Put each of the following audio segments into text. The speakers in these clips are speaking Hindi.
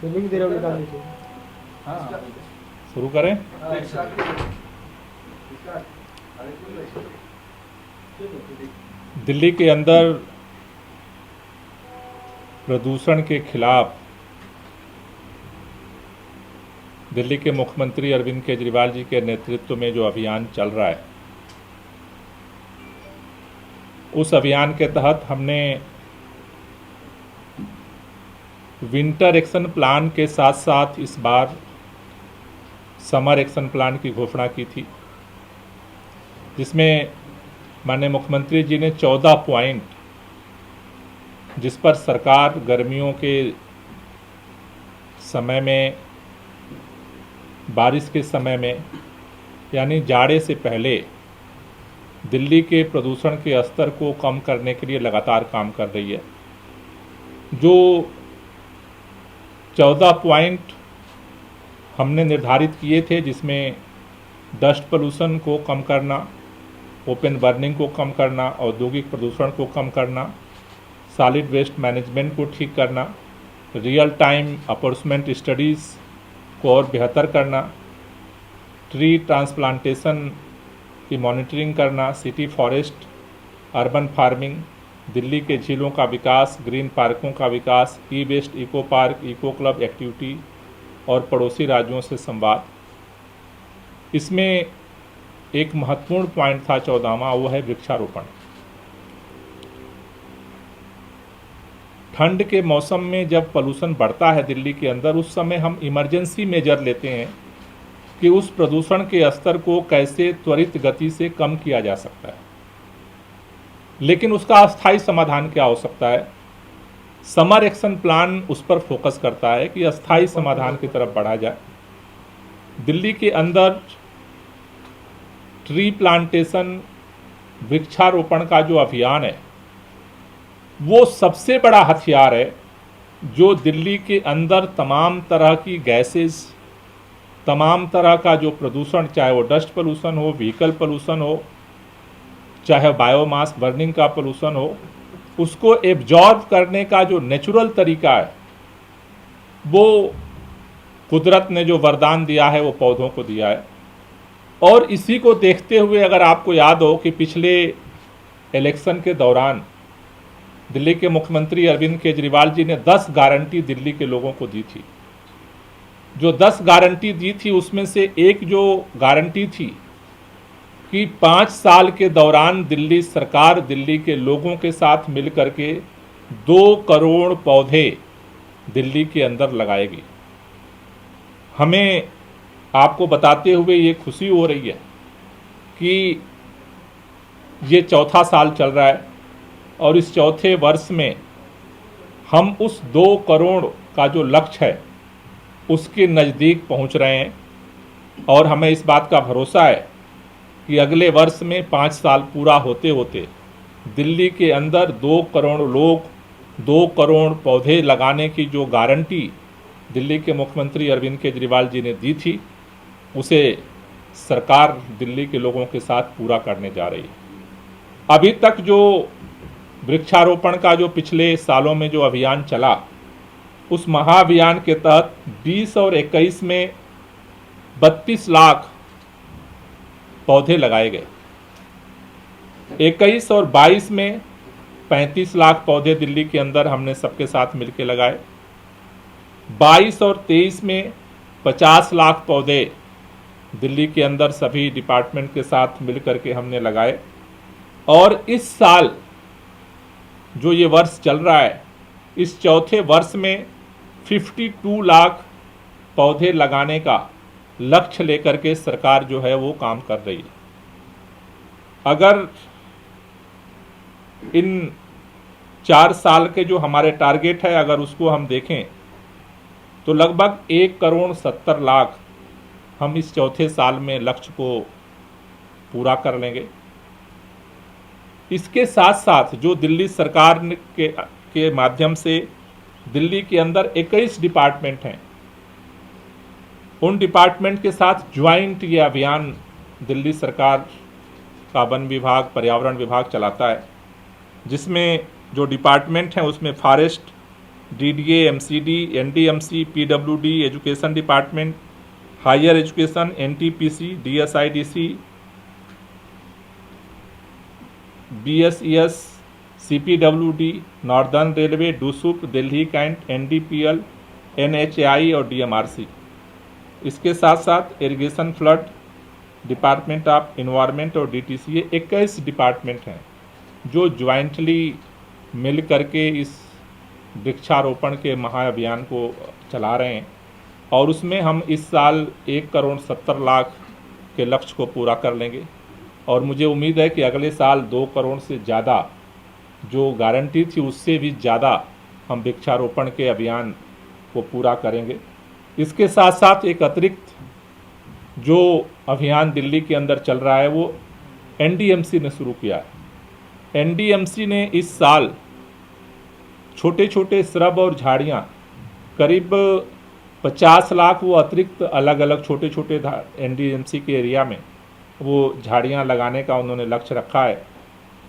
लिंक दे रहा हूँ, निकाल लीजिए। हाँ, शुरू करें। दिल्ली के अंदर प्रदूषण के खिलाफ दिल्ली के मुख्यमंत्री अरविंद केजरीवाल जी के नेतृत्व में जो अभियान चल रहा है, उस अभियान के तहत हमने विंटर एक्शन प्लान के साथ साथ इस बार समर एक्शन प्लान की घोषणा की थी, जिसमें माननीय मुख्यमंत्री जी ने 14 पॉइंट, जिस पर सरकार गर्मियों के समय में, बारिश के समय में, यानी जाड़े से पहले दिल्ली के प्रदूषण के स्तर को कम करने के लिए लगातार काम कर रही है। जो 14 पॉइंट हमने निर्धारित किए थे, जिसमें डस्ट पोल्यूशन को कम करना, ओपन बर्निंग को कम करना, औद्योगिक प्रदूषण को कम करना, सॉलिड वेस्ट मैनेजमेंट को ठीक करना, रियल टाइम अपॉर्चमेंट स्टडीज़ को और बेहतर करना, ट्री ट्रांसप्लांटेशन की मॉनिटरिंग करना, city forest, urban farming, Delhi के झीलों का विकास, ग्रीन पार्कों का विकास, e waste, eco park, eco club activity और पड़ोसी राज्यों से संवाद। इसमें एक महत्वपूर्ण पॉइंट था 14वां, वो है वृक्षारोपण। ठंड के मौसम में जब पोल्यूशन बढ़ता है दिल्ली के अंदर, उस समय हम इमरजेंसी मेजर लेते हैं कि उस प्रदूषण के स्तर को कैसे त्वरित गति से कम किया जा सकता है, लेकिन उसका अस्थायी समाधान क्या हो सकता है। समर एक्शन प्लान उस पर फोकस करता है कि अस्थायी समाधान की तरफ बढ़ा जाए। दिल्ली के अंदर ट्री प्लांटेशन, वृक्षारोपण का जो अभियान है, वो सबसे बड़ा हथियार है जो दिल्ली के अंदर तमाम तरह की गैसेस, तमाम तरह का जो प्रदूषण, चाहे वो डस्ट पोल्यूशन हो, व्हीकल पोल्यूशन हो, चाहे बायोमास बर्निंग का पोल्यूशन हो, उसको एब्जॉर्ब करने का जो नेचुरल तरीका है, वो कुदरत ने जो वरदान दिया है वो पौधों को दिया है। और इसी को देखते हुए अगर आपको याद हो कि पिछले इलेक्शन के दौरान दिल्ली के मुख्यमंत्री अरविंद केजरीवाल जी ने 10 गारंटी दिल्ली के लोगों को दी थी। जो 10 गारंटी दी थी, उसमें से एक जो गारंटी थी कि 5 साल के दौरान दिल्ली सरकार दिल्ली के लोगों के साथ मिलकर के 2 करोड़ पौधे दिल्ली के अंदर लगाएगी। हमें आपको बताते हुए ये खुशी हो रही है कि ये चौथा साल चल रहा है और इस चौथे वर्ष में हम उस 2 करोड़ का जो लक्ष्य है उसके नज़दीक पहुंच रहे हैं। और हमें इस बात का भरोसा है कि अगले वर्ष में 5 साल पूरा होते होते दिल्ली के अंदर 2 करोड़ लोग, 2 करोड़ पौधे लगाने की जो गारंटी दिल्ली के मुख्यमंत्री अरविंद केजरीवाल जी ने दी थी, उसे सरकार दिल्ली के लोगों के साथ पूरा करने जा रही है। अभी तक जो वृक्षारोपण का जो पिछले सालों में जो अभियान चला, उस महाअभियान के तहत 20 और 21 में 32 लाख पौधे लगाए गए। 21 और 22 में 35 लाख पौधे दिल्ली के अंदर हमने सबके साथ मिलकर लगाए। 22 और 23 में 50 लाख पौधे दिल्ली के अंदर सभी डिपार्टमेंट के साथ मिलकर के हमने लगाए। और इस साल जो ये वर्ष चल रहा है, इस चौथे वर्ष में 52 लाख पौधे लगाने का लक्ष्य लेकर के सरकार जो है वो काम कर रही है। अगर इन 4 साल के जो हमारे टारगेट है, अगर उसको हम देखें तो लगभग 1 करोड़ 70 लाख हम इस चौथे साल में लक्ष्य को पूरा कर लेंगे। इसके साथ साथ जो दिल्ली सरकार के माध्यम से दिल्ली के अंदर 21 डिपार्टमेंट हैं, उन डिपार्टमेंट के साथ ज्वाइंट ये अभियान दिल्ली सरकार का वन विभाग, पर्यावरण विभाग चलाता है, जिसमें जो डिपार्टमेंट हैं उसमें forest, DDA, MCD, NDMC, PWD, education department, higher education, NTPC, DSIDC, BSES, CPWD, northern railway, डूसुप, दिल्ली कैंट, NDPL, NHAI और DMRC। इसके साथ साथ irrigation, flood, department of environment और DTCA 21 डिपार्टमेंट हैं जो ज्वाइंटली मिल करके इस वृक्षारोपण के महाअभियान को चला रहे हैं और उसमें हम इस साल 1,70,00,000 के लक्ष्य को पूरा कर लेंगे और मुझे उम्मीद है कि अगले साल 2 करोड़ से ज़्यादा जो गारंटी थी उससे भी ज़्यादा हम वृक्षारोपण के अभियान को पूरा करेंगे। इसके साथ साथ एक अतिरिक्त जो अभियान दिल्ली के अंदर चल रहा है वो NDMC ने शुरू किया है। NDMC ने इस साल छोटे छोटे श्रब और झाड़ियाँ करीब 50 लाख वो अतिरिक्त अलग अलग छोटे छोटे NDMC के एरिया में वो झाड़ियाँ लगाने का उन्होंने लक्ष्य रखा है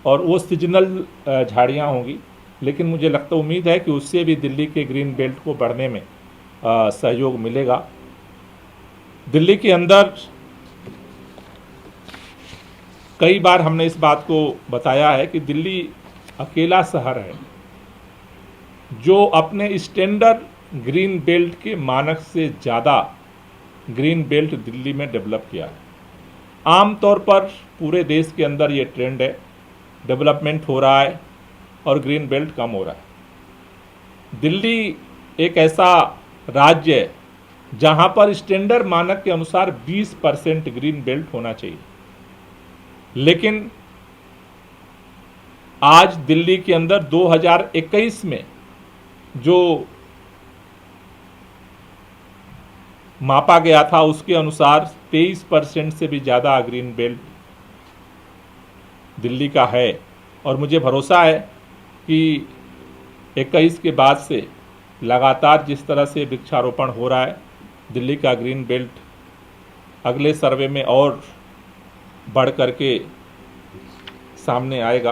और वो सीजनल झाड़ियाँ होंगी, लेकिन मुझे लगता उम्मीद है कि उससे भी दिल्ली के ग्रीन बेल्ट को बढ़ने में सहयोग मिलेगा। दिल्ली के अंदर कई बार हमने इस बात को बताया है कि दिल्ली अकेला शहर है जो अपने स्टैंडर्ड ग्रीन बेल्ट के मानक से ज़्यादा ग्रीन बेल्ट दिल्ली में डेवलप किया है। आमतौर पर पूरे देश के अंदर ये ट्रेंड है, डेवलपमेंट हो रहा है और ग्रीन बेल्ट कम हो रहा है। दिल्ली एक ऐसा राज्य है जहां पर स्टैंडर्ड मानक के अनुसार 20% ग्रीन बेल्ट होना चाहिए, लेकिन आज दिल्ली के अंदर 2021 में जो मापा गया था उसके अनुसार 23% से भी ज़्यादा ग्रीन बेल्ट दिल्ली का है और मुझे भरोसा है कि 21 के बाद से लगातार जिस तरह से वृक्षारोपण हो रहा है दिल्ली का ग्रीन बेल्ट अगले सर्वे में और बढ़ करके सामने आएगा।